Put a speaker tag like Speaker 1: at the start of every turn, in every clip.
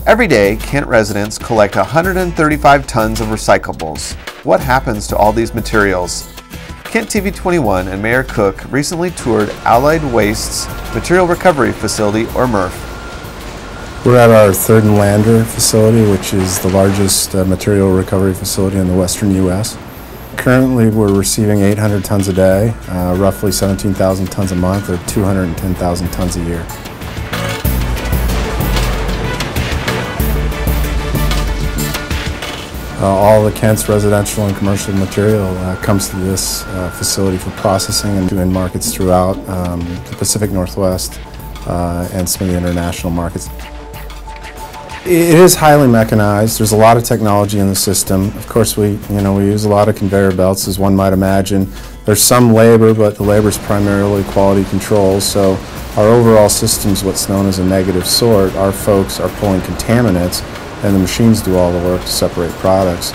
Speaker 1: Every day, Kent residents collect 135 tons of recyclables. What happens to all these materials? Kent TV 21 and Mayor Cook recently toured Allied Waste's Material Recovery Facility, or MRF.
Speaker 2: We're at our Third and Lander facility, which is the largest material recovery facility in the western U.S. Currently, we're receiving 800 tons a day, roughly 17,000 tons a month, or 210,000 tons a year. All of Kent's residential and commercial material comes to this facility for processing and in markets throughout the Pacific Northwest and some of the international markets. It is highly mechanized. There's a lot of technology in the system. Of course, we use a lot of conveyor belts, as one might imagine. There's some labor, but the labor is primarily quality control. So our overall system is what's known as a negative sort. Our folks are pulling contaminants, and the machines do all the work to separate products.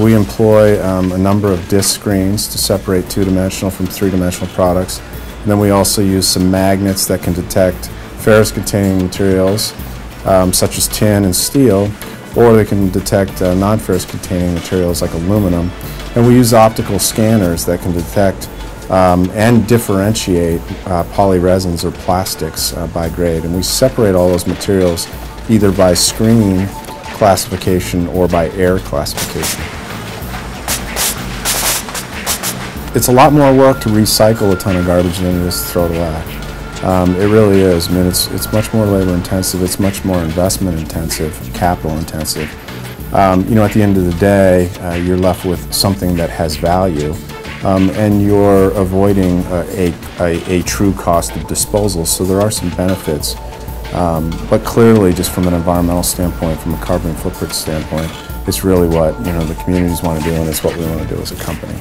Speaker 2: We employ a number of disc screens to separate two-dimensional from three-dimensional products. And then we also use some magnets that can detect ferrous-containing materials, such as tin and steel, or they can detect non-ferrous containing materials like aluminum. And we use optical scanners that can detect and differentiate polyresins or plastics by grade. And we separate all those materials either by screen classification or by air classification. It's a lot more work to recycle a ton of garbage than it is to throw it away. It really is. I mean, it's much more labor intensive, it's much more investment intensive, capital intensive. At the end of the day, you're left with something that has value, and you're avoiding a true cost of disposal, so there are some benefits. But clearly, just from an environmental standpoint, from a carbon footprint standpoint, it's really what the communities want to do, and it's what we want to do as a company.